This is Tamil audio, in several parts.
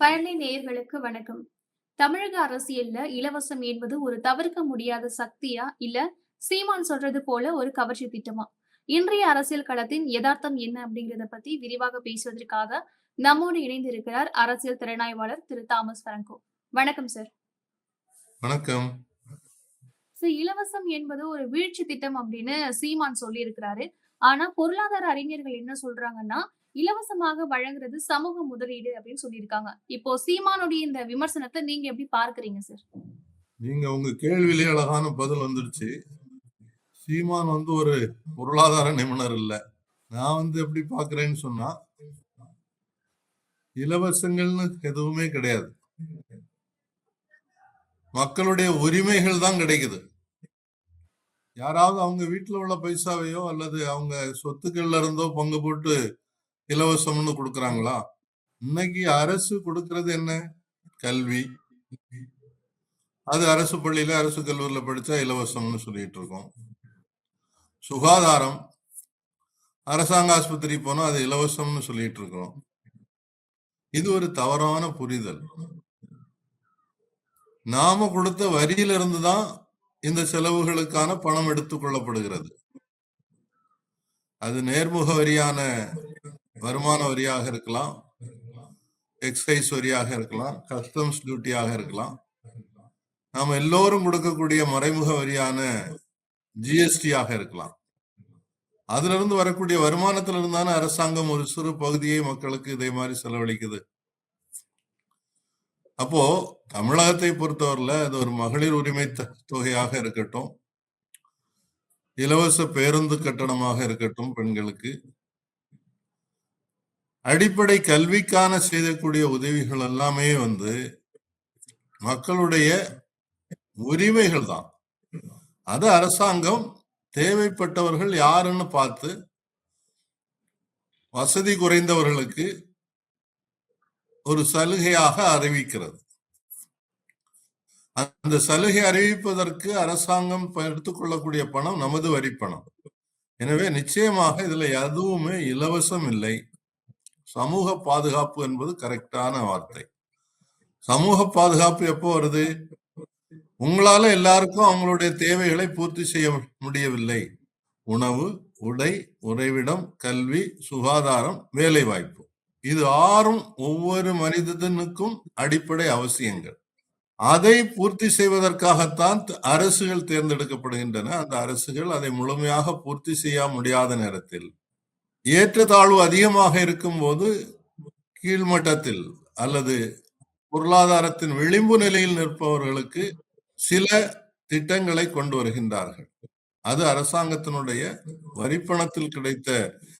பழனி நேயர்களுக்கு வணக்கம். தமிழக அரசியல்ல இலவசம் என்பது ஒரு தவிர்க்க முடியாத சக்தியா? இல்ல சீமான் சொல்றது போல ஒரு கவர்ச்சி திட்டமா? இன்றைய அரசியல் களத்தின் எதார்த்தம் என்ன அப்படிங்கிறத பத்தி விரிவாக பேசுவதற்காக நம்மோடு இணைந்து இருக்கிறார் அரசியல் திறனாய்வாளர் திரு தாமஸ் பிராங்கோ. வணக்கம் சார். வணக்கம். இலவசம் என்பது ஒரு வீழ்ச்சி திட்டம் அப்படின்னு சீமான் சொல்லியிருக்கிறாரு. ஆனா பொருளாதார அறிஞர்கள் என்ன சொல்றாங்கன்னா, இலவசமாக வழங்குறது சமூக முதலீடு அப்படின்னு சொல்லியிருக்காங்க. இப்போ சீமானுடைய இந்த விமர்சனத்த நீங்க எப்படி பார்க்கிறீங்க சார்? நீங்க உங்க கேள்வியிலே அழகான பதில் வந்துருச்சு. சீமான் ஒரு பொருளாதார நிபுணர் இல்ல. நான் எப்படி பாக்குறேன்னு சொன்னா, இலவசங்கள்னு எதுவுமே கிடையாது. மக்களுடைய உரிமைகள் தான் கிடைக்குது. யாராவது அவங்க வீட்டுல உள்ள பைசாவையோ அல்லது அவங்க சொத்துக்கள்ல இருந்தோ பங்கு போட்டு இலவசம்னு கொடுக்கறாங்களா? இன்னைக்கு அரசு கொடுக்கறது என்ன? கல்வி. அது அரசு பள்ளியில அரசு கல்லூரியில படிச்சா இலவசம்னு சொல்லிட்டு இருக்கோம். சுகாதாரம், அரசாங்க ஆஸ்பத்திரி போனா அது இலவசம்னு சொல்லிட்டு இருக்கோம். இது ஒரு தவறான புரிதல். நாம கொடுத்த வரியில இருந்துதான் இந்த செலவுகளுக்கான பணம் எடுத்துக் கொள்ளப்படுகிறது. அது நேர்முக வரியான வருமான வரியாக இருக்கலாம், எக்ஸைஸ் வரியாக இருக்கலாம், கஸ்டம்ஸ் டியூட்டியாக இருக்கலாம், நாம எல்லோரும் கொடுக்கக்கூடிய மறைமுக வரியான ஜிஎஸ்டியாக இருக்கலாம். அதுல இருந்து வரக்கூடிய வருமானத்துல இருந்தான அரசாங்கம் ஒரு சிறு பகுதியை மக்களுக்கு இதே மாதிரி செலவழிக்குது. அப்போ தமிழகத்தை பொறுத்தவரையில அது ஒரு மகளிர் உரிமை தொகையாக இருக்கட்டும், இலவச பேருந்து கட்டணமாக இருக்கட்டும், பெண்களுக்கு அடிப்படை கல்விக்கான செய்யக்கூடிய உதவிகள் எல்லாமே மக்களுடைய உரிமைகள் தான். அது அரசாங்கம் தேவைப்பட்டவர்கள் யாருன்னு பார்த்து வசதி குறைந்தவர்களுக்கு ஒரு சலுகையாக அறிவிக்கிறது. அந்த சலுகை அறிவிப்பதற்கு அரசாங்கம் எடுத்துக்கொள்ளக்கூடிய பணம் நமது வரி பணம். எனவே நிச்சயமாக இதுல எதுவுமே இலவசம் இல்லை. சமூக பாதுகாப்பு என்பது கரெக்டான வார்த்தை. சமூக பாதுகாப்பு எப்போ வருது? உங்களால எல்லாருக்கும் அவங்களுடைய தேவைகளை பூர்த்தி செய்ய முடியவில்லை. உணவு, உடை, உறைவிடம், கல்வி, சுகாதாரம், வேலை வாய்ப்பு, இது ஆறும் ஒவ்வொரு மனிதனுக்கும் அடிப்படை அவசியங்கள். அதை பூர்த்தி செய்வதற்காகத்தான் அரசுகள் தேர்ந்தெடுக்கப்படுகின்றன. அந்த அரசுகள் அதை முழுமையாக பூர்த்தி செய்ய முடியாத நேரத்தில், ஏற்றத்தாழ்வு அதிகமாக இருக்கும் போது கீழ்மட்டத்தில் அல்லது பொருளாதாரத்தின் விளிம்பு நிலையில் நிற்பவர்களுக்கு சில திட்டங்களை கொண்டு வருகின்றார்கள். அது அரசாங்கத்தினுடைய வரிப்பணத்தில் கிடைத்த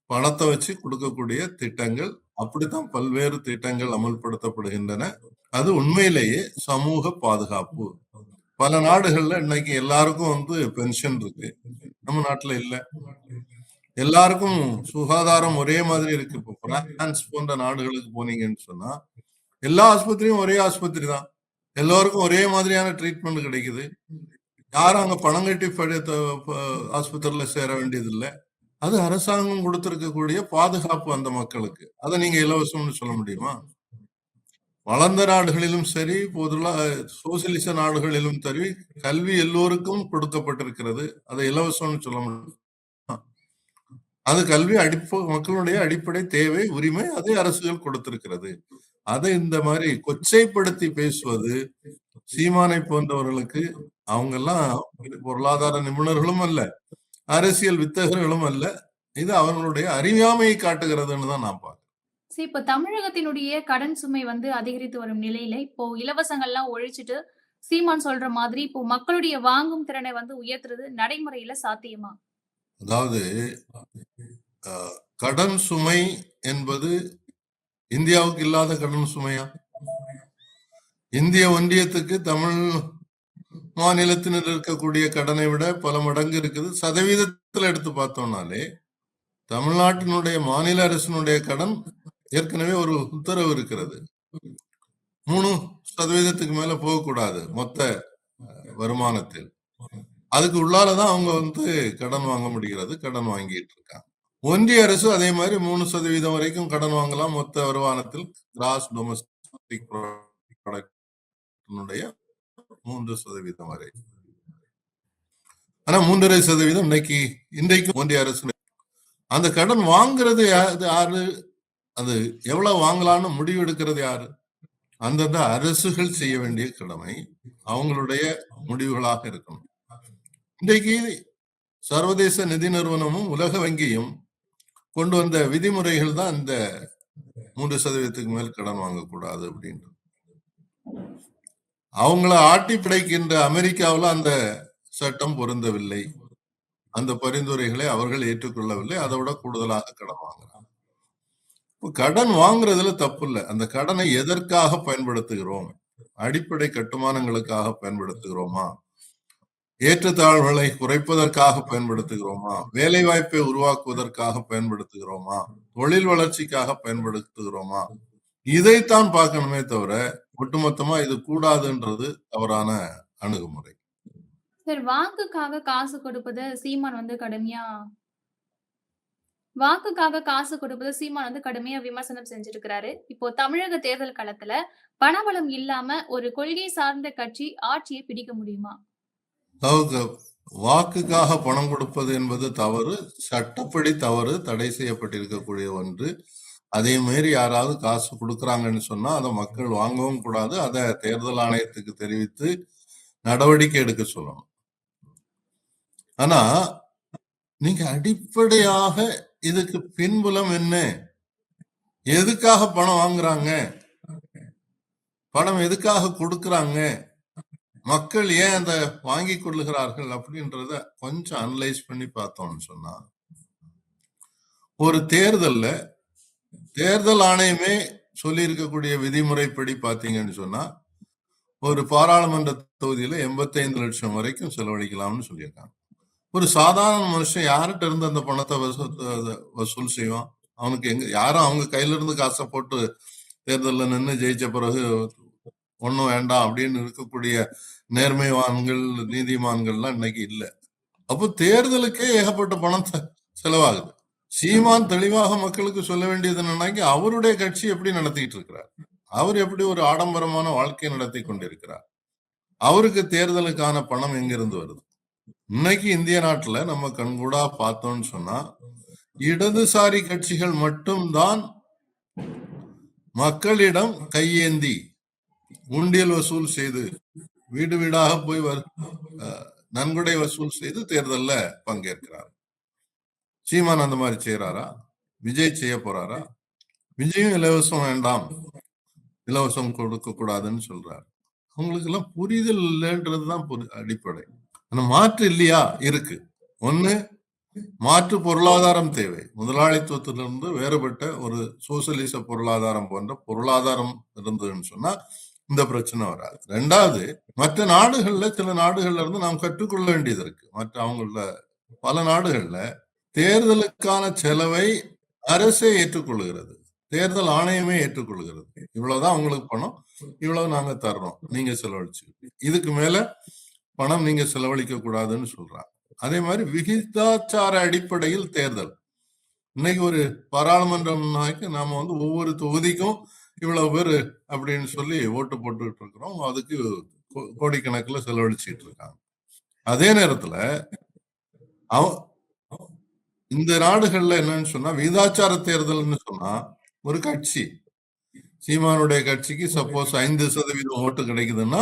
பணத்தை வச்சு கொடுக்கக்கூடிய திட்டங்கள். அப்படித்தான் பல்வேறு திட்டங்கள் அமல்படுத்தப்படுகின்றன. அது உண்மையிலேயே சமூக பாதுகாப்பு. பல நாடுகள்ல இன்னைக்கு எல்லாருக்கும் பென்ஷன் இருக்கு. நம்ம நாட்டுல இல்ல. எல்லாருக்கும் சுகாதாரம் ஒரே மாதிரி இருக்கு. இப்போ பிரான்ஸ் போன்ற நாடுகளுக்கு போனீங்கன்னு சொன்னா எல்லா ஆஸ்பத்திரியும் ஒரே ஆஸ்பத்திரி தான். எல்லோருக்கும் ஒரே மாதிரியான ட்ரீட்மெண்ட் கிடைக்குது. யாரும் அங்க பணம் கட்டி ஆஸ்பத்திரியில சேர வேண்டியது இல்லை. அது அரசாங்கம் கொடுத்திருக்கக்கூடிய பாதுகாப்பு அந்த மக்களுக்கு. அதை நீங்க இலவசம்னு சொல்ல முடியுமா? வளர்ந்த நாடுகளிலும் சரி, சோசியலிச நாடுகளிலும் சரி, கல்வி எல்லோருக்கும் கொடுக்கப்பட்டிருக்கிறது. அதை இலவசம்னு சொல்ல முடியும்? அது கல்வி மக்களுடைய அடிப்படை தேவை, உரிமை. அதை அரசுகள் கொடுத்திருக்கிறது. அதை இந்த மாதிரி கொச்சைப்படுத்தி பேசுவது சீமானை போன்றவர்களுக்கு, அவங்க எல்லாம் பொருளாதார நிபுணர்களும் அல்ல, அரசியல் வித்தகர்களும் அல்ல. இது அவர்களுடைய அறியாமையை காட்டுகிறதுன்னு தான் நான் பார்க்கிறேன். இப்ப தமிழகத்தினுடைய கடன் சுமை அதிகரித்து வரும் நிலையில இப்போ இலவசங்கள்லாம் ஒழிச்சிட்டு சீமான் சொல்ற மாதிரி இப்போ மக்களுடைய வாங்கும் திறனை உயர்த்துறது நடைமுறையில சாத்தியமா? அதாவது கடன் சுமை என்பது இந்தியாவுக்கு இல்லாத கடன் சுமையா? இந்திய ஒன்றியத்துக்கு தமிழ் மாநிலத்தினர் இருக்கக்கூடிய கடனை விட பல மடங்கு இருக்குது. சதவீதத்தில் எடுத்து பார்த்தோம்னாலே தமிழ்நாட்டினுடைய மாநில அரசினுடைய கடன் ஏற்கனவே ஒரு உத்தரவு இருக்கிறது. 3% மேல போகக்கூடாது மொத்த வருமானத்தில். அதுக்கு உள்ளாலதான் அவங்க கடன் வாங்க முடிகிறது. கடன் வாங்கிட்டு இருக்காங்க. ஒன்றிய அரசு அதே மாதிரி 3% வரைக்கும் கடன் வாங்கலாம் மொத்த வருமானத்தில், கிராஸ் டொமஸ்டிக் ப்ராடக்டினுடைய 3% வரை. ஆனா 3.5% இன்றைக்கு ஒன்றிய அரசு அந்த கடன் வாங்குறது யாரு, அது எவ்வளவு வாங்கலாம்னு முடிவு எடுக்கிறது யாரு? அந்தந்த அரசுகள் செய்ய வேண்டிய கடமை அவங்களுடைய முடிவுகளாக இருக்கணும். இன்றைக்கு சர்வதேச நிதி நிறுவனமும் உலக வங்கியும் கொண்டு வந்த விதிமுறைகள் தான் இந்த 3% மேல் கடன் வாங்கக்கூடாது அப்படின்னு. அவங்கள ஆட்டி பிடைக்கின்ற அமெரிக்காவில் அந்த சட்டம் பொருந்தவில்லை. அந்த பரிந்துரைகளை அவர்கள் ஏற்றுக்கொள்ளவில்லை. அதை விட கூடுதலாக கடன் வாங்குறாங்க. கடன் வாங்குறதுல தப்பு இல்லை. அந்த கடனை எதற்காக பயன்படுத்துகிறோம்? அடிப்படை கட்டுமானங்களுக்காக பயன்படுத்துகிறோமா? ஏற்றத்தாழ்வுகளை குறைப்பதற்காக பயன்படுத்துகிறோமா? வேலை வாய்ப்பை உருவாக்குவதற்காக பயன்படுத்துகிறோமா? தொழில் வளர்ச்சிக்காக பயன்படுத்துகிறோமா? இதைத்தான் பார்க்கணுமே தவிர ஒட்டுமொத்தமா இது கூடாதுன்றது தவறான அணுகுமுறை. சார், வாக்குக்காக காசு கொடுப்பது சீமான் கடுமையா விமர்சனம் செஞ்சிருக்கிறாரு. இப்போ தமிழக தேர்தல் களத்துல பணபலம் இல்லாம ஒரு கொள்கை சார்ந்த கட்சி ஆட்சியை பிடிக்க முடியுமா? வாக்குக்காக பணம் கொடுப்பது என்பது தவறு, சட்டப்படி தவறு, தடை செய்யப்பட்டிருக்கக்கூடிய ஒன்று. அதே மாரி யாராவது காசு கொடுக்கறாங்கன்னு சொன்னா அதை மக்கள் வாங்கவும் கூடாது. அதை தேர்தல் ஆணையத்துக்கு தெரிவித்து நடவடிக்கை எடுக்க சொல்லணும். ஆனா நீங்க அடிப்படையாக இதுக்கு பின்புலம் என்ன? எதுக்காக பணம் வாங்குறாங்க? பணம் எதுக்காக கொடுக்கறாங்க? மக்கள் ஏன் அதை வாங்கி கொள்ளுகிறார்கள் அப்படின்றத கொஞ்சம் அனலைஸ் பண்ணி பார்த்தோம்னு சொன்னா, ஒரு தேர்தல் ஆணையமே சொல்லி இருக்கக்கூடிய விதிமுறைப்படி பாத்தீங்கன்னு சொன்னா, ஒரு பாராளுமன்ற தொகுதியில 85 லட்சம் வரைக்கும் செலவழிக்கலாம்னு சொல்லியிருக்காங்க. ஒரு சாதாரண மனுஷன் யார்கிட்ட இருந்து அந்த பணத்தை வசூல் செய்வான்? அவனுக்கு யாரும் அவங்க கையில இருந்து காசை போட்டு தேர்தலில் நின்று ஜெயிச்ச பிறகு ஒன்னும் வேண்டாம் அப்படின்னு இருக்கக்கூடிய நேர்மைவான்கள், நீதிமான்கள்லாம் இன்னைக்கு இல்லை. அப்போ தேர்தலுக்கே ஏகப்பட்ட பணம் செலவாகுது. சீமான் தெளிவாக மக்களுக்கு சொல்ல வேண்டியது என்னன்னா, அவருடைய கட்சி எப்படி நடத்திட்டு இருக்கிறார், அவர் எப்படி ஒரு ஆடம்பரமான வாழ்க்கையை நடத்தி கொண்டிருக்கிறார், அவருக்கு தேர்தலுக்கான பணம் எங்கிருந்து வருது? இன்னைக்கு இந்திய நாட்டுல நம்ம கண்கூடா பார்த்தோம்னு சொன்னா, இடதுசாரி கட்சிகள் மட்டும்தான் மக்களிடம் கையேந்தி உண்டியல் வசூல் செய்து வீடு வீடாக போய் நன்கொடை வசூல் செய்து தேர்தல்ல பங்கேற்கிறார். சீமான் அந்த மாதிரி செய்யறாரா? விஜய் செய்ய போறாரா? விஜயும் இலவசம் வேண்டாம், இலவசம் கொடுக்க கூடாதுன்னு சொல்றாரு. அவங்களுக்கு எல்லாம் புரிதல் இல்லைன்றதுதான் அடிப்படை. ஆனா மாற்று இல்லையா? இருக்கு. ஒண்ணு, மாற்று பொருளாதாரம் தேவை. முதலாளித்துவத்திலிருந்து வேறுபட்ட ஒரு சோசியலிச பொருளாதாரம் போன்ற பொருளாதாரம் இருந்ததுன்னு சொன்னா இந்த பிரச்சனை வராது. ரெண்டாவது, மற்ற நாடுகள்ல சில நாடுகள்ல இருந்து நாம் கற்றுக்கொள்ள வேண்டியது இருக்கு. மற்ற அவங்கள பல நாடுகள்ல தேர்தலுக்கான செலவை அரசே ஏற்றுக்கொள்கிறது, தேர்தல் ஆணையமே ஏற்றுக்கொள்கிறது. இவ்வளவுதான் உங்களுக்கு பணம், இவ்வளவு நாங்க தர்றோம், நீங்க செலவழிச்சு, இதுக்கு மேல பணம் நீங்க செலவழிக்க கூடாதுன்னு சொல்றாங்க. அதே மாதிரி விகிதாச்சார அடிப்படையில் தேர்தல். இன்னைக்கு ஒரு பாராளுமன்றம் நாம ஒவ்வொரு தொகுதிக்கும் இவ்வளவு பேரு அப்படின்னு சொல்லி ஓட்டு போட்டுக்கிட்டு இருக்கிறோம். அதுக்கு கோடிக்கணக்கில் செலவழிச்சுட்டு இருக்காங்க. அதே நேரத்துல இந்த நாடுகள்ல என்னன்னு சொன்னா, விகிதாச்சார தேர்தல்னு சொன்னா, ஒரு கட்சி, சீமானுடைய கட்சிக்கு சப்போஸ் 5% ஓட்டு கிடைக்குதுன்னா,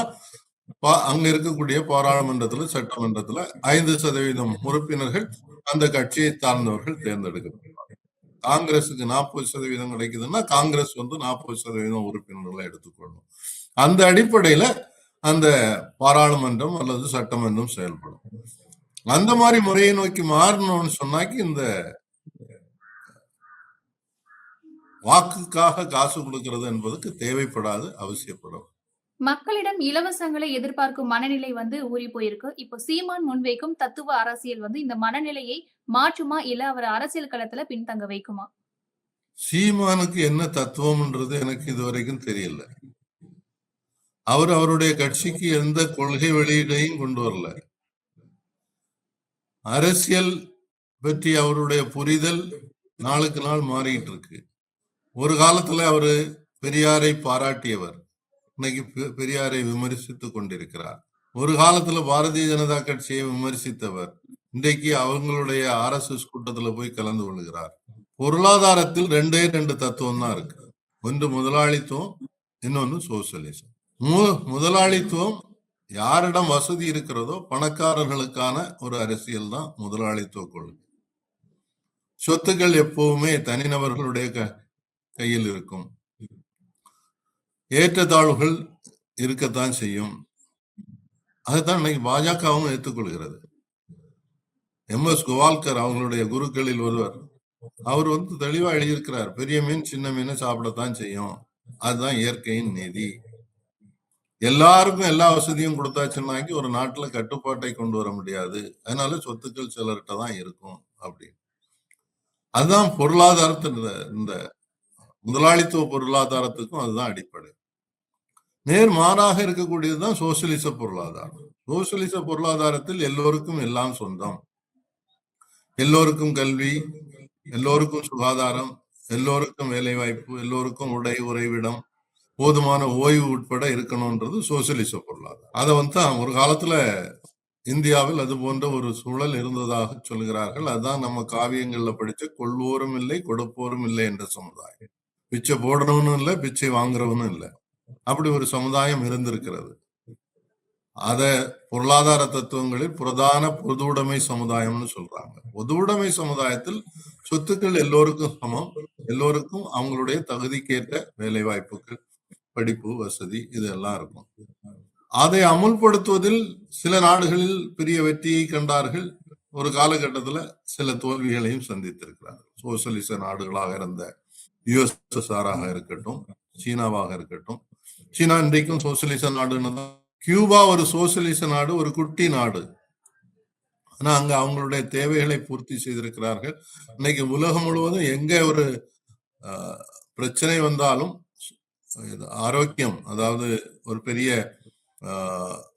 அங்க இருக்கக்கூடிய பாராளுமன்றத்துல, சட்டமன்றத்துல 5% உறுப்பினர்கள் அந்த கட்சியை சார்ந்தவர்கள் தேர்ந்தெடுக்கப்படுவாங்க. காங்கிரஸுக்கு 40% கிடைக்குதுன்னா காங்கிரஸ் 40% உறுப்பினர்களை எடுத்துக்கொள்ளும். அந்த அடிப்படையில அந்த பாராளுமன்றம் அல்லது சட்டமன்றம் செயல்படும். அந்த மாதிரி முறையை நோக்கி மாறணும்னு சொன்னாக்கி இந்த வாக்குக்காக காசு கொடுக்கிறது என்பதுக்கு தேவைப்படாது, அவசியப்படும். மக்களிடம் இலவசங்களை எதிர்பார்க்கும் மனநிலை ஊறி போயிருக்கு. இப்போ சீமான் முன்வைக்கும் தத்துவ அரசியல் இந்த மனநிலையை மாற்றுமா, இல்ல அவர் அரசியல் களத்துல பின்தங்க வைக்குமா? சீமானுக்கு என்ன தத்துவம்ன்றது எனக்கு இதுவரைக்கும் தெரியல. அவருடைய கட்சிக்கு எந்த கொள்கை வெளியீடையும் கொண்டு வரல. அரசியல் பற்றி அவருடைய புரிதல் நாளுக்கு நாள் மாறிட்டு இருக்கு. ஒரு காலத்துல அவரு பெரியாரை பாராட்டியவர் இன்னைக்கு பெரியாரை விமர்சித்துக் கொண்டிருக்கிறார். ஒரு காலத்துல பாரதிய ஜனதா கட்சியை விமர்சித்தவர் இன்றைக்கு அவங்களுடைய RSS கூட்டத்துல போய் கலந்து கொள்கிறார். பொருளாதாரத்தில் 2 தத்துவம் தான் இருக்கு. ஒன்று முதலாளித்துவம், இன்னொன்னு சோசியலிசம். முதலாளித்துவம் யாரிடம் வசதி இருக்கிறதோ பணக்காரர்களுக்கான ஒரு அரசியல் தான் முதலாளித்துவ கொள்கை. சொத்துக்கள் எப்பவுமே தனிநபர்களுடைய கையில் இருக்கும். ஏற்றத்தாழ்வுகள் இருக்கத்தான் செய்யும். அதுதான் இன்னைக்கு பாஜகவும் ஏற்றுக்கொள்கிறது. MS கோவால்கர் அவங்களுடைய குருக்களில் ஒருவர், அவர் தெளிவா எழுதியிருக்கிறார், பெரிய மீன் சின்ன மீனை சாப்பிடத்தான் செய்யும், அதுதான் இயற்கையின் நீதி. எல்லாருக்கும் எல்லா வசதியும் கொடுத்தாச்சுன்னாக்கி ஒரு நாட்டுல கட்டுப்பாட்டை கொண்டு வர முடியாது. அதனால சொத்துக்கள் சிலர்கிட்ட தான் இருக்கும் அப்படின்னு. அதுதான் பொருளாதாரத்தின் இந்த முதலாளித்துவ பொருளாதாரத்துக்கும் அதுதான் அடிப்படை. நேர்மாறாக இருக்கக்கூடியதுதான் சோசியலிச பொருளாதாரம். சோசியலிச பொருளாதாரத்தில் எல்லோருக்கும் எல்லாம் சொந்தம், எல்லோருக்கும் கல்வி, எல்லோருக்கும் சுகாதாரம், எல்லோருக்கும் வேலை வாய்ப்பு, எல்லோருக்கும் உறைவிடம், போதுமான ஓய்வு உட்பட இருக்கணும்ன்றது சோசியலிச பொருளாதாரம். அதை ஒரு காலத்துல இந்தியாவில் அது போன்ற ஒரு சூழல் இருந்ததாக சொல்கிறார்கள். அதுதான் நம்ம காவியங்கள்ல படிச்ச கொள்வோரும் இல்லை கொடுப்போரும் இல்லை என்ற சமுதாயம். பிச்சை போடுறவனும் இல்லை, பிச்சை வாங்குறவனும் இல்லை, அப்படி ஒரு சமுதாயம் இருந்திருக்கிறது. அத பொருளாதார தத்துவங்களில் பிரதான பொதுவுடைமை சமுதாயம்னு சொல்றாங்க. பொதுவுடைமை சமுதாயத்தில் சொத்துக்கள் எல்லோருக்கும் சமம், எல்லோருக்கும் அவங்களுடைய தகுதிக்கேற்ற வேலை வாய்ப்புகள், படிப்பு வசதி இதெல்லாம் இருக்கும். அதை அமுல்படுத்துவதில் சில நாடுகளில் பெரிய வெற்றியை கண்டார்கள். ஒரு காலகட்டத்தில் சில தோல்விகளையும் சந்தித்திருக்கிறார்கள். சோசியலிச நாடுகளாக இருந்த USSR இருக்கட்டும், சீனாவாக இருக்கட்டும். சீனா இன்றைக்கும் சோசியலிச நாடுன்னு தான். கியூபா ஒரு சோசியலிச நாடு, ஒரு குட்டி நாடு. ஆனா அங்க அவங்களுடைய தேவைகளை பூர்த்தி செய்திருக்கிறார்கள். இன்னைக்கு உலகம் முழுவதும் எங்க ஒரு பிரச்சனை வந்தாலும் ஆரோக்கியம், அதாவது ஒரு பெரிய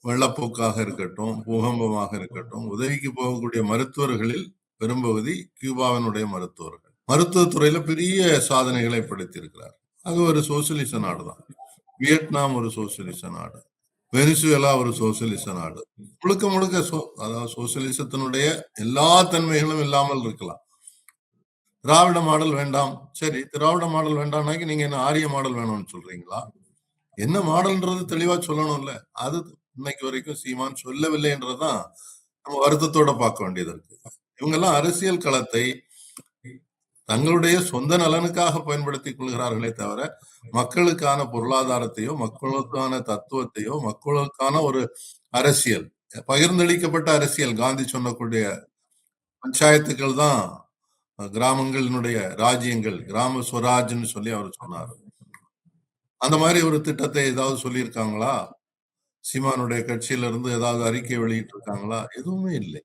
வெள்ளப்போக்காக இருக்கட்டும், பூகம்பமாக இருக்கட்டும், உதவிக்கு போகக்கூடிய மருத்துவர்களில் பெரும்பகுதி கியூபாவினுடைய மருத்துவர்கள். மருத்துவத்துறையில பெரிய சாதனைகளை படைத்திருக்கிறார். அது ஒரு சோசியலிச நாடு தான். வியட்நாம் ஒரு சோசியலிச நாடு, வெனிசுவேலா ஒரு சோசியலிச நாடு. முழுக்க அதாவது சோசியலிசத்தினுடைய எல்லா தன்மைகளும் இல்லாமல் இருக்கலாம். திராவிட மாடல் வேண்டாம், சரி திராவிட மாடல் வேண்டாம்னாக்கி நீங்க என்ன ஆரிய மாடல் வேணும்னு சொல்றீங்களா? என்ன மாடல்ன்றது தெளிவா சொல்லணும்ல. அது இன்னைக்கு வரைக்கும் சீமான் சொல்லவில்லை என்றதான் நம்ம வருத்தத்தோட பார்க்க வேண்டியது இருக்கு. இவங்க எல்லாம் அரசியல் களத்தை தங்களுடைய சொந்த நலனுக்காக பயன்படுத்திக் கொள்கிறார்களே தவிர மக்களுக்கான பொருளாதாரத்தையோ, மக்களுக்கான தத்துவத்தையோ, மக்களுக்கான ஒரு அரசியல், பகிர்ந்தளிக்கப்பட்ட அரசியல், காந்தி சொன்னக்கூடிய பஞ்சாயத்துக்கள் தான் கிராமங்களினுடைய ராஜ்யங்கள், கிராம ஸ்வராஜ்னு சொல்லி அவர் சொன்னார். அந்த மாதிரி ஒரு திட்டத்தை ஏதாவது சொல்லியிருக்காங்களா? சீமானுடைய கட்சியில இருந்து ஏதாவது அறிக்கை வெளியிட்டு இருக்காங்களா? எதுவுமே இல்லை.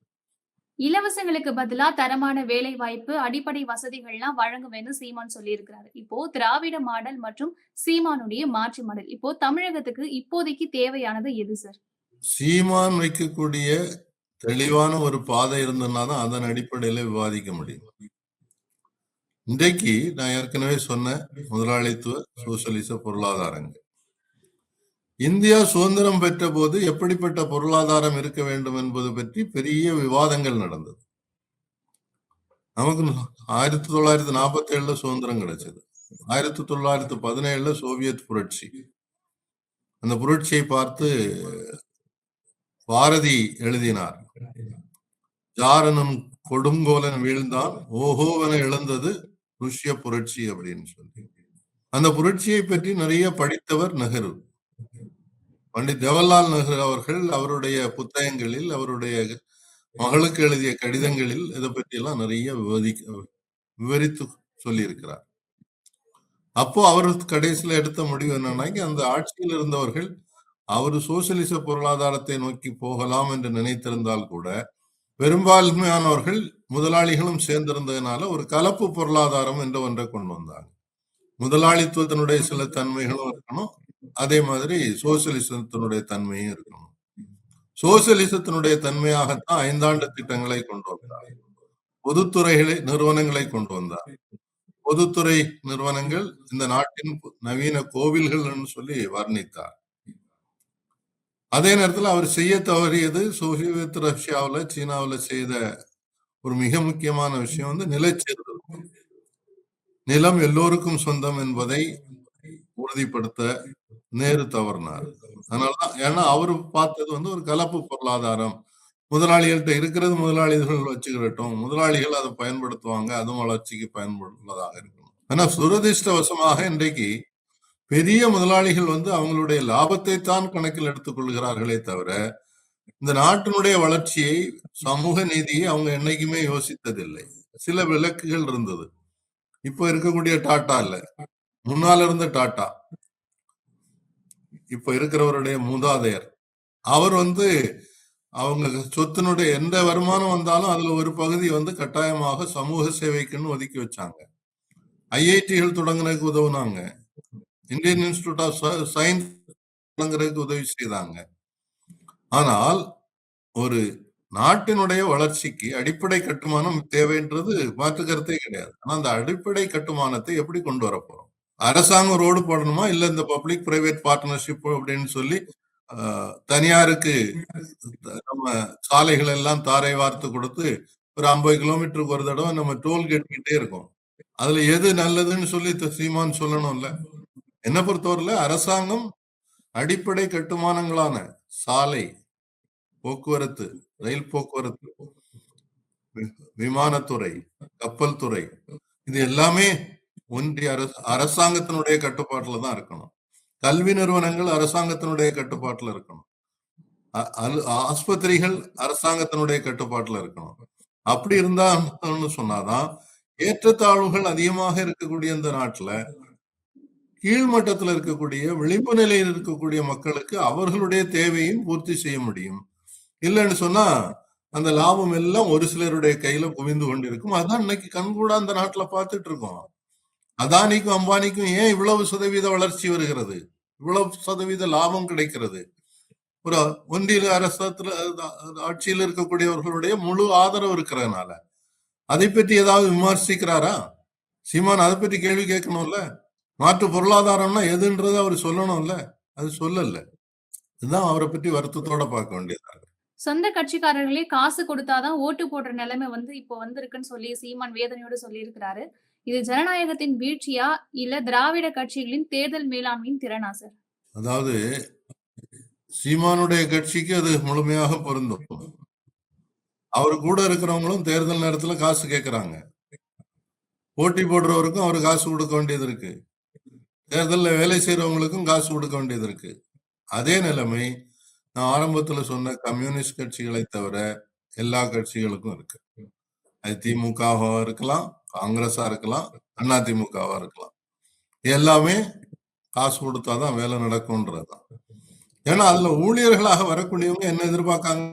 இலவசங்களுக்கு பதிலா தரமான வேலை வாய்ப்பு, அடிப்படை வசதிகள்லாம் வழங்குவேன்னு சீமான் சொல்லியிருக்கிறாரு. இப்போ திராவிட மாடல் மற்றும் சீமானுடைய மாற்று மாடல், இப்போ தமிழகத்துக்கு இப்போதைக்கு தேவையானது எது சார்? சீமான் வைக்கக்கூடிய தெளிவான ஒரு பாதை இருந்ததுன்னா தான் அதன் அடிப்படையில விவாதிக்க முடியும். இன்றைக்கு நான் ஏற்கனவே சொன்ன முதலாளித்துவ சோசியலிச பொருளாதாரங்கள், இந்தியா சுதந்திரம் பெற்ற போது எப்படிப்பட்ட பொருளாதாரம் இருக்க வேண்டும் என்பது பற்றி பெரிய விவாதங்கள் நடந்தது. நமக்கு 1947 சுதந்திரம் கிடைச்சது. 1917 சோவியத் புரட்சி. அந்த புரட்சியை பார்த்து பாரதி எழுதினார், ஜாரனும் கொடுங்கோலன் வீழ்ந்தான், ஓஹோவென இழந்தது ருஷ்ய புரட்சி அப்படின்னு சொல்லி. அந்த புரட்சியை பற்றி நிறைய படித்தவர் நெஹ்ரு. பண்டிட் ஜவஹர்லால் நெஹ்ரு அவர்கள் அவருடைய புத்தகங்களில், அவருடைய மகளுக்கு எழுதிய கடிதங்களில் இதை பற்றி எல்லாம் நிறைய விவரித்து சொல்லியிருக்கிறார். அப்போ அவர் கடைசியில எடுத்த முடிவு என்னன்னா, அந்த ஆட்சியில் இருந்தவர்கள் அவர் சோசியலிச பொருளாதாரத்தை நோக்கி போகலாம் என்று நினைத்திருந்தால் கூட பெரும்பான்மையானவர்கள் முதலாளிகளும் சேர்ந்திருந்ததுனால ஒரு கலப்பு பொருளாதாரம் என்ற ஒன்றை கொண்டு வந்தாங்க. முதலாளித்துவத்தினுடைய சில தன்மைகளும் இருக்கணும், அதே மாதிரி சோசியலிசத்தினுடைய தன்மையும் இருக்கணும். சோசியலிசத்தினுடைய தன்மையாகத்தான் 5 ஆண்டு திட்டங்களை கொண்டு வந்தார், பொதுத்துறைகளை நிறுவனங்களை கொண்டு வந்தார், பொதுத்துறை நிறுவனங்கள் இந்த நாட்டின் நவீன கோவில்கள் என்று சொல்லி வர்ணித்தார். அதே நேரத்தில் அவர் செய்ய தவறியது சோவியத் ரஷ்யாவுல சீனாவுல செய்த ஒரு மிக முக்கியமான விஷயம் வந்து நிலச்சேர்தல். நிலம் எல்லோருக்கும் சொந்தம் என்பதை உறுதிப்படுத்த நேரு தவறினார். அதனாலதான், ஏன்னா அவரு பார்த்தது வந்து ஒரு கலப்பு பொருளாதாரம். முதலாளிகள்கிட்ட இருக்கிறது முதலாளிகள் வச்சுக்கிடட்டும், முதலாளிகள் அதை பயன்படுத்துவாங்க, அதுவும் வளர்ச்சிக்கு பயன்படுவதாக இருக்கணும். ஆனா துரதிர்ஷ்டவசமாக இன்றைக்கு பெரிய முதலாளிகள் வந்து அவங்களுடைய லாபத்தை தான் கணக்கில் எடுத்துக் கொள்கிறார்களே தவிர இந்த நாட்டினுடைய வளர்ச்சியை, சமூக நீதியை அவங்க என்னைக்குமே யோசித்ததில்லை. சில விலக்குகள் இருந்தது. இப்ப இருக்கக்கூடிய டாடா இல்ல, முன்னால இருந்த டாடா, இப்ப இருக்கிறவருடைய மூதாதையர், அவர் வந்து அவங்க சொத்தினுடைய எந்த வருமானம் வந்தாலும் அதுல ஒரு பகுதி வந்து கட்டாயமாக சமூக சேவைக்குன்னு ஒதுக்கி வச்சாங்க. ஐஐடிகள் தொடங்குறதுக்கு உதவுனாங்க. இந்தியன் இன்ஸ்டிடியூட் ஆஃப் சயின்ஸ் தொடங்குறதுக்கு உதவி செய்தாங்க. ஆனால் ஒரு நாட்டினுடைய வளர்ச்சிக்கு அடிப்படை கட்டுமானம் தேவைன்றது மாற்று கருத்தே கிடையாது. ஆனா அந்த அடிப்படை கட்டுமானத்தை எப்படி கொண்டு வர போறோம்? அரசாங்கம் ரோடு போடணுமா, இல்ல இந்த பப்ளிக் பிரைவேட் பார்ட்னர்ஷிப் அப்படின்னு சொல்லி தனியாருக்கு நம்ம சாலைகள் எல்லாம் தாரை வார்த்து கொடுத்து ஒரு 50 கிலோமீட்டருக்கு ஒரு தடவை நம்ம டோல் கேட்டுக்கிட்டே இருக்கோம். அதுல எது நல்லதுன்னு சொல்லி சீமான் சொல்லணும்ல. என்ன பொறுத்தவரையில அரசாங்கம் அடிப்படை கட்டுமானங்களான சாலை, போக்குவரத்து, ரயில் போக்குவரத்து, விமானத்துறை, கப்பல் துறை, இது எல்லாமே ஒன்றிய அரசாங்கத்தினுடைய கட்டுப்பாட்டுல தான் இருக்கணும். கல்வி நிறுவனங்கள் அரசாங்கத்தினுடைய கட்டுப்பாட்டுல இருக்கணும். ஆஸ்பத்திரிகள் அரசாங்கத்தினுடைய கட்டுப்பாட்டுல இருக்கணும். அப்படி இருந்தான்னு சொன்னாதான் ஏற்றத்தாழ்வுகள் அதிகமாக இருக்கக்கூடிய இந்த நாட்டுல கீழ்மட்டத்தில் இருக்கக்கூடிய விளிம்பு நிலையில் இருக்கக்கூடிய மக்களுக்கு அவர்களுடைய தேவையும் பூர்த்தி செய்ய முடியும். இல்லைன்னு சொன்னா அந்த லாபம் எல்லாம் ஒரு சிலருடைய கையில குவிந்து கொண்டிருக்கும். அதான் இன்னைக்கு கண்கூடா அந்த நாட்டுல பார்த்துட்டு இருக்கோம். அதானிக்கும் அம்பானிக்கும் ஏன் இவ்வளவு சதவீத வளர்ச்சி வருகிறது, இவ்வளவு சதவீத லாபம் கிடைக்கிறது? ஒரு ஒன்றிய அரசத்துல ஆட்சியில் இருக்கக்கூடியவர்களுடைய முழு ஆதரவு இருக்கிறதுனால. அதை பற்றி ஏதாவது விமர்சிக்கிறாரா சீமான்? அதை பற்றி கேள்வி கேட்கணும்ல. மாற்று பொருளாதாரம்னா எதுன்றதை அவர் சொல்லணும்ல, அது சொல்லல. இதுதான் அவரை பற்றி வருத்தத்தோட பார்க்க வேண்டியது. சொந்த கட்சிக்காரர்களே காசு கொடுத்தாதான் ஓட்டு போடுற நிலைமை வந்து இப்போ வந்திருக்குன்னு சொல்லி சீமான் வேதனையோடு சொல்லி இருக்கிறாரு. இது ஜனநாயகத்தின் வீழ்ச்சியா இல்ல திராவிட கட்சிகளின் தேர்தல் மேலாண்மையின் திறனா சார்? அதாவது சீமானுடைய கட்சிக்கு அது முழுமையாக பொருந்தும். அவரு கூட இருக்கிறவங்களும் தேர்தல் நேரத்துல காசு கேட்கிறாங்க. போட்டி போடுறவருக்கும் அவரு காசு கொடுக்க வேண்டியது இருக்கு. தேர்தலில் வேலை செய்யறவங்களுக்கும் காசு கொடுக்க வேண்டியது இருக்கு. அதே நிலைமை நான் ஆரம்பத்துல சொன்ன கம்யூனிஸ்ட் கட்சிகளை தவிர எல்லா கட்சிகளுக்கும் இருக்கு. அது திமுகவா இருக்கலாம், காங்கிரஸா இருக்கலாம், அண்ணா திமுகவா இருக்கலாம். எல்லாமே காசு கொடுத்தாதான் வேலை நடக்கும்ன்றதுதான். ஏன்னா அதுல ஊழியர்களாக வரக்கூடியவங்க என்ன எதிர்பார்க்காங்க?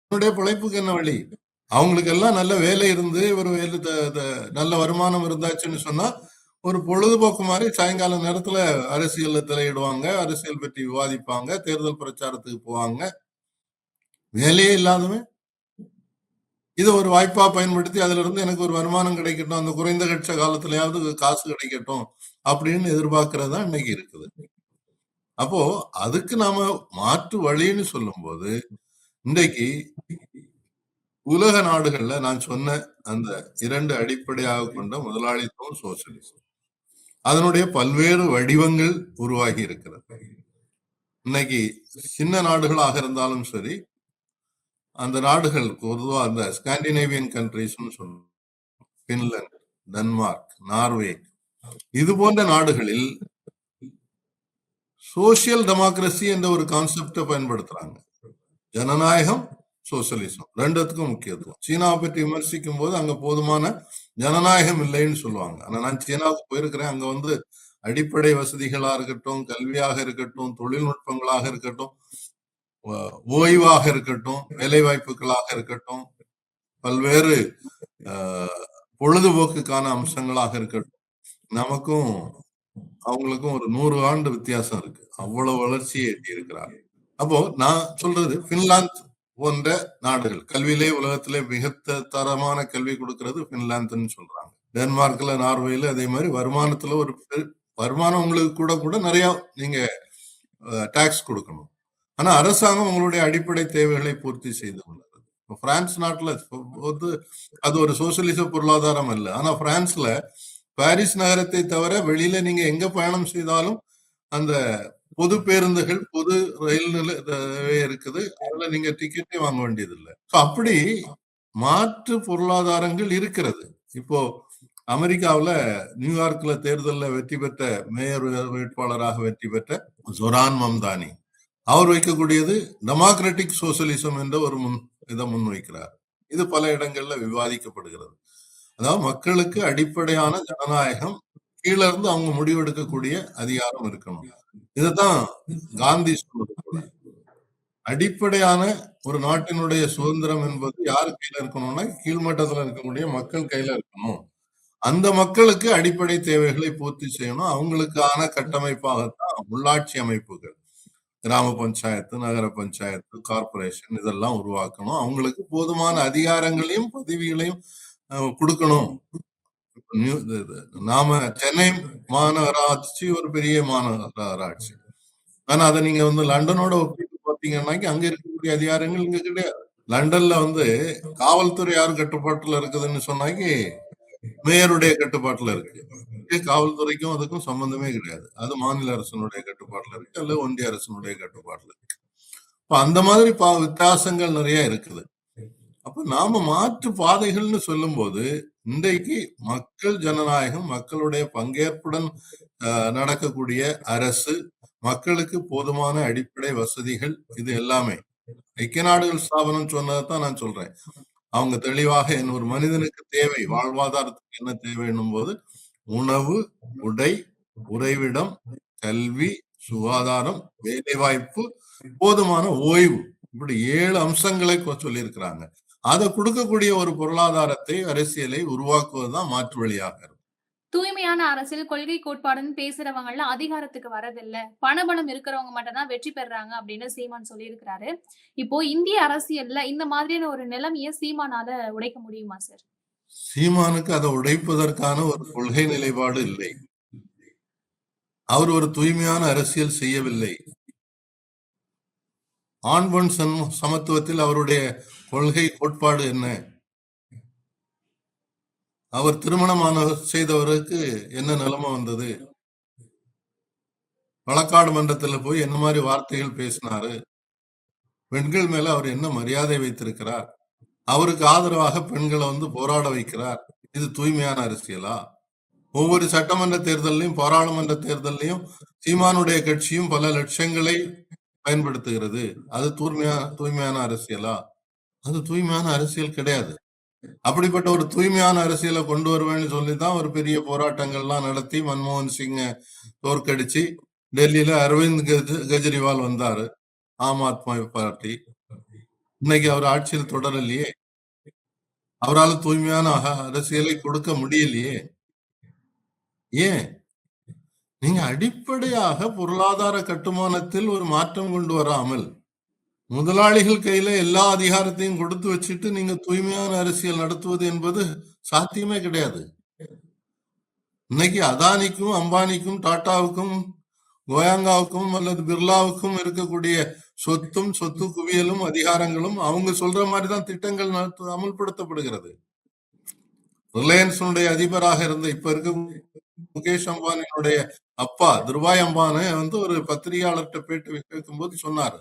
என்னுடைய பிழைப்புக்கு என்ன வழி? அவங்களுக்கு எல்லாம் நல்ல வேலை இருந்து ஒரு நல்ல வருமானம் இருந்தாச்சுன்னு சொன்னா ஒரு பொழுதுபோக்கு மாதிரி சாயங்கால நேரத்துல அரசியல்ல தலையிடுவாங்க, அரசியல் பற்றி விவாதிப்பாங்க, தேர்தல் பிரச்சாரத்துக்கு போவாங்க. வேலையே இல்லாதவன் இதை ஒரு வாய்ப்பா பயன்படுத்தி அதுல இருந்து எனக்கு ஒரு வருமானம் கிடைக்கட்டும், அந்த குறைந்தபட்ச காலத்திலயாவது காசு கிடைக்கட்டும் அப்படின்னு எதிர்பார்க்கறதா இன்னைக்கு இருக்குது. அப்போ அதுக்கு நாம மாற்று வழின்னு சொல்லும் போது இன்றைக்கு உலக நாடுகள்ல நான் சொன்ன அந்த 2 அடிப்படையாக கொண்ட முதலாளித்துவம், சோசியலிசம், அதனுடைய பல்வேறு வடிவங்கள் உருவாகி இருக்கிறது. இன்னைக்கு சின்ன நாடுகளாக இருந்தாலும் சரி, அந்த நாடுகள் பொதுவா அந்த ஸ்காண்டினேவியன் கண்ட்ரிஸ்னு சொல்லுவோம், பின்லாந்து, டென்மார்க், நார்வே, இது போன்ற நாடுகளில் சோசியல் டெமோக்ரஸி என்ற ஒரு கான்செப்டை பயன்படுத்துறாங்க. ஜனநாயகம், சோசியலிசம் ரெண்டுத்துக்கும் முக்கியத்துவம். சீனாவை பற்றி விமர்சிக்கும் போது அங்க போதுமான ஜனநாயகம் இல்லைன்னு சொல்லுவாங்க. ஆனா நான் சீனாவுக்கு போயிருக்கிறேன். அங்க வந்து அடிப்படை வசதிகளா இருக்கட்டும், கல்வியாக இருக்கட்டும், தொழில்நுட்பங்களாக இருக்கட்டும், ஓய்வாக இருக்கட்டும், வேலை வாய்ப்புகளாக இருக்கட்டும், பல்வேறு பொழுதுபோக்குக்கான அம்சங்களாக இருக்கட்டும், நமக்கும் அவங்களுக்கும் ஒரு 100 ஆண்டு வித்தியாசம் இருக்கு. அவ்வளவு வளர்ச்சியை எட்டி இருக்கிறார். அப்போ நான் சொல்றது பின்லாந்து போன்ற நாடுகள், கல்வியிலே உலகத்திலே மிக தரமான கல்வி கொடுக்கிறது பின்லாந்துன்னு சொல்றாங்க. டென்மார்க்ல, நார்வேல அதே மாதிரி வருமானத்துல வருமானம் உங்களுக்கு கூட கூட நிறைய நீங்க டாக்ஸ் கொடுக்கணும். ஆனா அரசாங்கம் உங்களுடைய அடிப்படை தேவைகளை பூர்த்தி செய்து கொள்ளுது. பிரான்ஸ் நாட்டுல வந்து அது ஒரு சோசியலிச பொருளாதாரம் அல்ல. ஆனா பிரான்ஸ்ல பாரிஸ் நகரத்தை தவிர வெளியில நீங்க எங்க பயணம் செய்தாலும் அந்த பொது பேருந்துகள், பொது ரயில் நிலைய இருக்குது. அதுல நீங்க டிக்கெட்டே வாங்க வேண்டியது இல்லை. அப்படி மாற்று பொருளாதாரங்கள் இருக்கிறது. இப்போ அமெரிக்காவுல நியூயார்க்ல தேர்தலில் வெற்றி பெற்ற மேயர் வேட்பாளராக வெற்றி பெற்ற ஜொரான் மம்தானி அவர் வைக்கக்கூடியது டெமோக்ராட்டிக் சோசியலிசம் என்ற ஒரு இதை முன்வைக்கிறார். இது பல இடங்கள்ல விவாதிக்கப்படுகிறது. அதாவது மக்களுக்கு அடிப்படையான ஜனநாயகம் கீழ இருந்து அவங்க முடிவெடுக்கக்கூடிய அதிகாரம் இருக்கணும். இதைத்தான் காந்தி சொன்னது போல அடிப்படையான ஒரு நாட்டினுடைய சுதந்திரம் என்பது யாரு கையில இருக்கணும்னா கீழ்மட்டத்துல இருக்கக்கூடிய மக்கள் கையில இருக்கணும். அந்த மக்களுக்கு அடிப்படை தேவைகளை பூர்த்தி செய்யணும். அவங்களுக்கான கட்டமைப்பாகத்தான் உள்ளாட்சி அமைப்புகள், கிராம பஞ்சாயத்து, நகர பஞ்சாயத்து, கார்பரேஷன் இதெல்லாம் உருவாக்கணும். அவங்களுக்கு போதுமான அதிகாரங்களையும் பதவிகளையும் கொடுக்கணும். நாம சென்னை மாநகராட்சி ஒரு பெரிய மாநகராட்சி. ஆனா அதை நீங்க வந்து லண்டனோட ஒப்பிட்டு பாத்தீங்கன்னா அங்க இருக்கக்கூடிய அதிகாரங்கள் இங்க கிடையாது. லண்டன்ல வந்து காவல்துறை யாரு கட்டுப்பாட்டுல இருக்குதுன்னு சொன்னாக்கி மேயருடைய கட்டுப்பாட்டுல இருக்கு. காவல்துறைக்கும் அதுக்கும் சம்பந்தமே கிடையாது. அது மாநில அரசனுடைய கட்டுப்பாட்டுல இருக்கு அல்லது ஒன்றிய அரசனுடைய கட்டுப்பாட்டுல இருக்கு. இப்ப அந்த மாதிரி வித்தியாசங்கள் நிறைய இருக்குது. அப்ப நாம மாற்று பாதைகள்னு சொல்லும் போது இன்றைக்கு மக்கள் ஜனநாயகம், மக்களுடைய பங்கேற்புடன் நடக்கக்கூடிய அரசு, மக்களுக்கு போதுமான அடிப்படை வசதிகள், இது எல்லாமே ஐக்கிய நாடுகள் ஸ்தாபனம் சொன்னதான் நான் சொல்றேன். அவங்க தெளிவாக ஒரு மனிதனுக்கு தேவை, வாழ்வாதாரத்துக்கு என்ன தேவைன்னும் போது உணவு, உடை, உறைவிடம், கல்வி, சுகாதாரம், வேலைவாய்ப்பு, போதுமான ஓய்வு, இப்படி 7 அம்சங்களை சொல்லியிருக்கிறாங்க. அதை கொடுக்கக்கூடிய ஒரு பொருளாதாரத்தை, அரசியலை உருவாக்குவதுதான் மாற்று வழியாக இருக்கும். தூய்மையான அரசியல் கொள்கை கோட்பாடுன்னு பேசுறவங்க எல்லாம் அதிகாரத்துக்கு வரதில்ல, பணபலம் இருக்கிறவங்க மட்டும் தான் வெற்றி பெறாங்க அப்படின்னு சீமான் சொல்லியிருக்கிறாரு. இப்போ இந்திய அரசியல்ல இந்த மாதிரியான ஒரு நிலைமையை சீமானால உடைக்க முடியுமா சார்? சீமானுக்கு அதை உடைப்பதற்கான ஒரு கொள்கை நிலைப்பாடு இல்லை. அவர் ஒரு தூய்மையான அரசியல் செய்யவில்லை. ஆண் பெண் சமத்துவத்தில் அவருடைய கொள்கை கோட்பாடு என்ன? அவர் திருமணமான செய்தவருக்கு என்ன நிலைமை வந்தது? வழக்காடு மன்றத்தில் போய் என்ன மாதிரி வார்த்தைகள் பேசினாரு? பெண்கள் மேல அவர் என்ன மரியாதை வைத்திருக்கிறார்? அவருக்கு ஆதரவாக பெண்களை வந்து போராட வைக்கிறார். இது தூய்மையான அரசியலா? ஒவ்வொரு சட்டமன்ற தேர்தலையும், பாராளுமன்ற தேர்தலையும் சீமானுடைய கட்சியும் பல லட்சங்களை பயன்படுத்துகிறது. அது தூய்மையான அரசியலா? அது தூய்மையான அரசியல் கிடையாது. அப்படிப்பட்ட ஒரு தூய்மையான அரசியலை கொண்டு வருவேன்னு சொல்லிதான் ஒரு பெரிய போராட்டங்கள்லாம் நடத்தி மன்மோகன் சிங்க தோற்கடிச்சு டெல்லியில அரவிந்த் கெஜ்ரிவால் வந்தாரு, ஆம் ஆத்மா பார்ட்டி. இன்னைக்கு அவர் ஆட்சியில் தொடரலையே. அவரால் தூய்மையான அரசியலை கொடுக்க முடியலையே. ஏன்? நீங்க அடிப்படையாக பொருளாதார கட்டுமானத்தில் ஒரு மாற்றம் கொண்டு வராமல் முதலாளிகள் கையில எல்லா அதிகாரத்தையும் கொடுத்து வச்சுட்டு நீங்க தூய்மையான அரசியல் நடத்துவது என்பது சாத்தியமே கிடையாது. இன்னைக்கு அதானிக்கும், அம்பானிக்கும், டாட்டாவுக்கும், கோயங்காவுக்கும் அல்லது பிர்லாவுக்கும் இருக்கக்கூடிய சொத்தும், சொத்து குவியலும், அதிகாரங்களும் அவங்க சொல்ற மாதிரிதான் திட்டங்கள் அமல்படுத்தப்படுகிறது. ரிலையன்ஸுடைய அதிபராக இருந்த இப்ப இருக்க முகேஷ் அம்பானியுடைய அப்பா திருபாய் அம்பானி வந்து ஒரு பத்திரிகையாளர்கிட்ட பேட்டி கேட்கும்போது சொன்னாரு,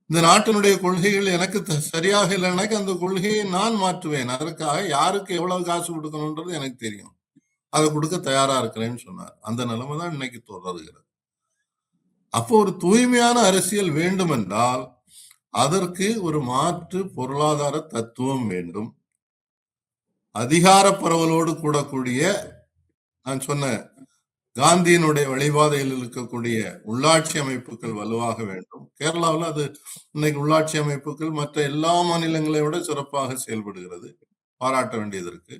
இந்த நாட்டினுடைய கொள்கைகள் எனக்கு சரியாக இல்லைன்னாக்க அந்த கொள்கையை நான் மாற்றுவேன். அதற்காக யாருக்கு எவ்வளவு காசு கொடுக்கணும்ன்றது எனக்கு தெரியும். அதை கொடுக்க தயாரா இருக்கிறேன்னு சொன்னார். அந்த நிலைமை தான் இன்னைக்கு தொடர்கிறது. அப்போ ஒரு தூய்மையான அரசியல் வேண்டும் என்றால் அதற்கு ஒரு மாற்று பொருளாதார தத்துவம் வேண்டும். அதிகார பரவலோடு கூடக்கூடிய நான் சொன்ன காந்தியினுடைய வழிபாதையில் இருக்கக்கூடிய உள்ளாட்சி அமைப்புகள் வலுவாக வேண்டும். கேரளாவில் அது இன்னைக்கு உள்ளாட்சி அமைப்புகள் மற்ற எல்லா மாநிலங்களை விட சிறப்பாக செயல்படுகிறது, பாராட்ட வேண்டியது இருக்கு.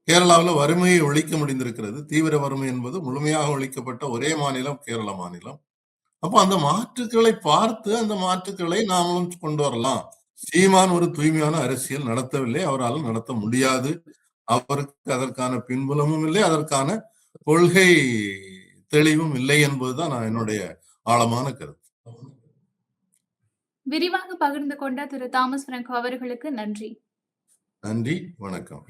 கேரளாவில் வறுமையை ஒழிக்க முடிந்திருக்கிறது. தீவிர வறுமை என்பது முழுமையாக ஒழிக்கப்பட்ட ஒரே மாநிலம் கேரள மாநிலம். அப்போ அந்த மாற்றுக்களை பார்த்து அந்த மாற்றுக்களை நாமளும் கொண்டு வரலாம். சீமான் ஒரு தூய்மையான அரசியல் நடத்தவில்லை, அவரால் நடத்த முடியாது. அவருக்கு அதற்கான பின்புலமும் இல்லை, அதற்கான கொள்கை தெளிவும் இல்லை என்பதுதான் என்னுடைய ஆழமான கருத்து. விரிவாக பகிர்ந்து கொண்ட திரு தாமஸ் பிராங்கோ அவர்களுக்கு நன்றி. நன்றி, வணக்கம்.